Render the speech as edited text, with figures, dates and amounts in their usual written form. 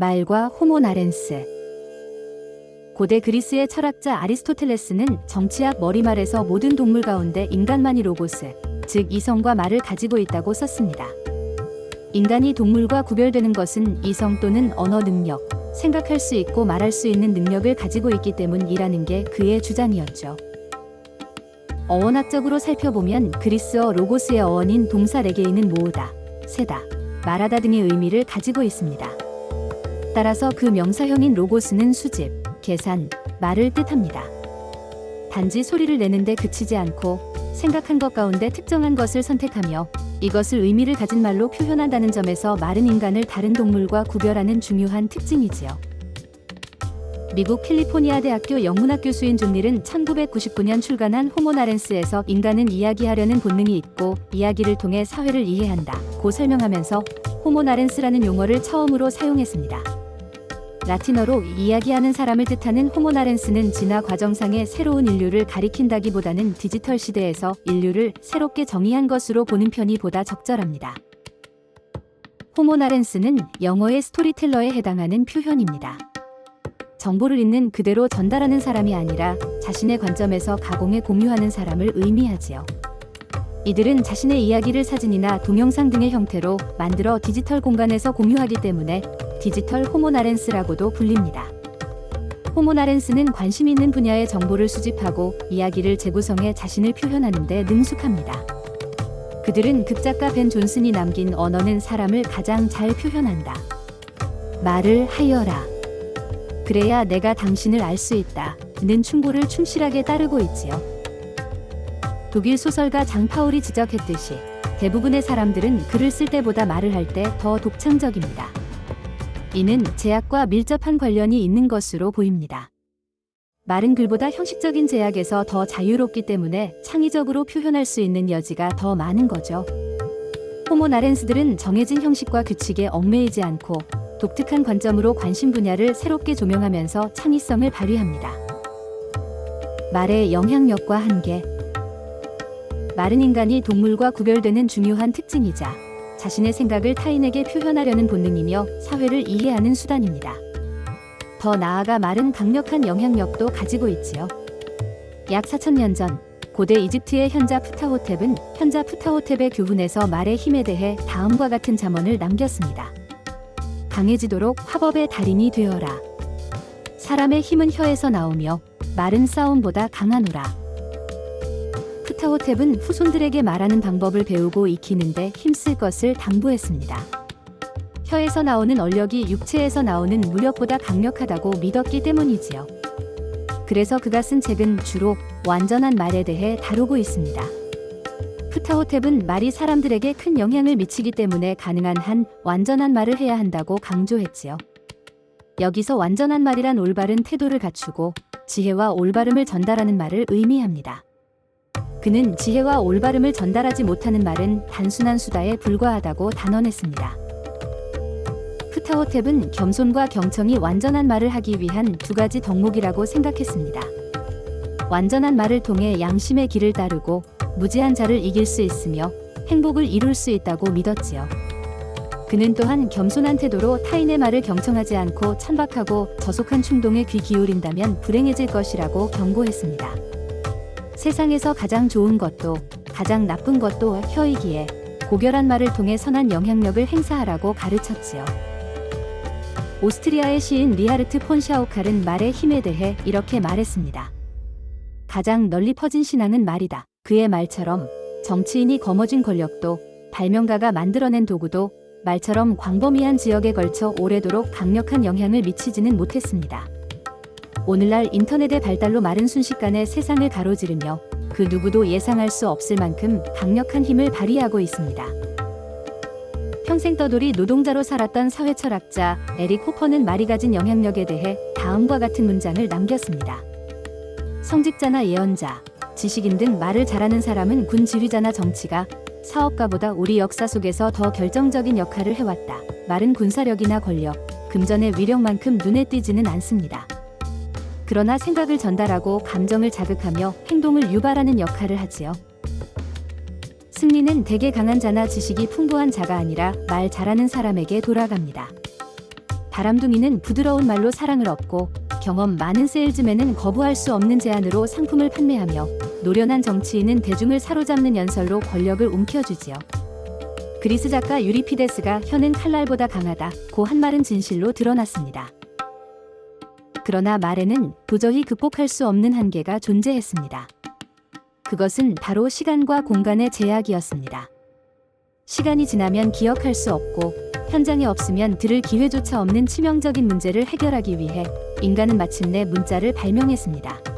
말과 호모 나렌스. 고대 그리스의 철학자 아리스토텔레스는 정치학 머리말에서 모든 동물 가운데 인간만이 로고스, 즉 이성과 말을 가지고 있다고 썼습니다. 인간이 동물과 구별되는 것은 이성 또는 언어 능력, 생각할 수 있고 말할 수 있는 능력을 가지고 있기 때문이라는 게 그의 주장이었죠. 어원학적으로 살펴보면 그리스어 로고스의 어원인 동사 레게이는 모으다, 세다, 말하다 등의 의미를 가지고 있습니다. 따라서 그 명사형인 로고스는 수집, 계산, 말을 뜻합니다. 단지 소리를 내는데 그치지 않고 생각한 것 가운데 특정한 것을 선택하며 이것을 의미를 가진 말로 표현한다는 점에서 말은 인간을 다른 동물과 구별하는 중요한 특징이지요. 미국 캘리포니아 대학교 영문학 교수인 존 닐은 1999년 출간한 호모 나렌스에서 인간은 이야기하려는 본능이 있고 이야기를 통해 사회를 이해한다고 설명하면서 호모 나렌스라는 용어를 처음으로 사용했습니다. 라틴어로 이야기하는 사람을 뜻하는 호모 나렌스는 진화 과정상의 새로운 인류를 가리킨다기보다는 디지털 시대에서 인류를 새롭게 정의한 것으로 보는 편이 보다 적절합니다. 호모 나렌스는 영어의 스토리텔러에 해당하는 표현입니다. 정보를 있는 그대로 전달하는 사람이 아니라 자신의 관점에서 가공해 공유하는 사람을 의미하지요. 이들은 자신의 이야기를 사진이나 동영상 등의 형태로 만들어 디지털 공간에서 공유하기 때문에 디지털 호모 나렌스라고도 불립니다. 호모 나렌스는 관심 있는 분야의 정보를 수집하고 이야기를 재구성해 자신을 표현하는 데 능숙합니다. 그들은 극작가 벤 존슨이 남긴 언어는 사람을 가장 잘 표현한다. 말을 하여라. 그래야 내가 당신을 알 수 있다. 는 충고를 충실하게 따르고 있지요. 독일 소설가 장 파울이 지적했듯이 대부분의 사람들은 글을 쓸 때보다 말을 할 때 더 독창적입니다. 이는 제약과 밀접한 관련이 있는 것으로 보입니다. 말은 글보다 형식적인 제약에서 더 자유롭기 때문에 창의적으로 표현할 수 있는 여지가 더 많은 거죠. 호모 나렌스들은 정해진 형식과 규칙에 얽매이지 않고 독특한 관점으로 관심 분야를 새롭게 조명하면서 창의성을 발휘합니다. 말의 영향력과 한계. 말은 인간이 동물과 구별되는 중요한 특징이자 자신의 생각을 타인에게 표현하려는 본능이며 사회를 이해하는 수단입니다. 더 나아가 말은 강력한 영향력도 가지고 있지요. 약 4000년 전 고대 이집트의 현자 프타호텝은 현자 프타호텝의 교훈에서 말의 힘에 대해 다음과 같은 잠언을 남겼습니다. 강해지도록 화법의 달인이 되어라. 사람의 힘은 혀에서 나오며 말은 싸움보다 강하노라. 프타호텝은 후손들에게 말하는 방법을 배우고 익히는데 힘쓸 것을 당부했습니다. 혀에서 나오는 얼력이 육체에서 나오는 무력보다 강력하다고 믿었기 때문이지요. 그래서 그가 쓴 책은 주로 완전한 말에 대해 다루고 있습니다. 프타호텝은 말이 사람들에게 큰 영향을 미치기 때문에 가능한 한 완전한 말을 해야 한다고 강조했지요. 여기서 완전한 말이란 올바른 태도를 갖추고 지혜와 올바름을 전달하는 말을 의미합니다. 그는 지혜와 올바름을 전달하지 못하는 말은 단순한 수다에 불과하다고 단언했습니다. 프타호텝은 겸손과 경청이 완전한 말을 하기 위한 두 가지 덕목이라고 생각했습니다. 완전한 말을 통해 양심의 길을 따르고 무지한 자를 이길 수 있으며 행복을 이룰 수 있다고 믿었지요. 그는 또한 겸손한 태도로 타인의 말을 경청하지 않고 천박하고 저속한 충동에 귀 기울인다면 불행해질 것이라고 경고했습니다. 세상에서 가장 좋은 것도 가장 나쁜 것도 혀이기에 고결한 말을 통해 선한 영향력을 행사하라고 가르쳤지요. 오스트리아의 시인 리하르트 폰 샤오칼은 말의 힘에 대해 이렇게 말했습니다. 가장 널리 퍼진 신앙은 말이다. 그의 말처럼 정치인이 거머쥔 권력도 발명가가 만들어낸 도구도 말처럼 광범위한 지역에 걸쳐 오래도록 강력한 영향을 미치지는 못했습니다. 오늘날 인터넷의 발달로 말은 순식간에 세상을 가로지르며 그 누구도 예상할 수 없을 만큼 강력한 힘을 발휘하고 있습니다. 평생 떠돌이 노동자로 살았던 사회철학자 에릭 호퍼는 말이 가진 영향력에 대해 다음과 같은 문장을 남겼습니다. 성직자나 예언자, 지식인 등 말을 잘하는 사람은 군 지휘자나 정치가, 사업가보다 우리 역사 속에서 더 결정적인 역할을 해왔다. 말은 군사력이나 권력, 금전의 위력만큼 눈에 띄지는 않습니다. 그러나 생각을 전달하고 감정을 자극하며 행동을 유발하는 역할을 하지요. 승리는 대개 강한 자나 지식이 풍부한 자가 아니라 말 잘하는 사람에게 돌아갑니다. 바람둥이는 부드러운 말로 사랑을 얻고 경험 많은 세일즈맨은 거부할 수 없는 제안으로 상품을 판매하며 노련한 정치인은 대중을 사로잡는 연설로 권력을 움켜쥐지요. 그리스 작가 유리피데스가 혀는 칼날보다 강하다고 한 말은 진실로 드러났습니다. 그러나 말에는 도저히 극복할 수 없는 한계가 존재했습니다. 그것은 바로 시간과 공간의 제약이었습니다. 시간이 지나면 기억할 수 없고 현장에 없으면 들을 기회조차 없는 치명적인 문제를 해결하기 위해 인간은 마침내 문자를 발명했습니다.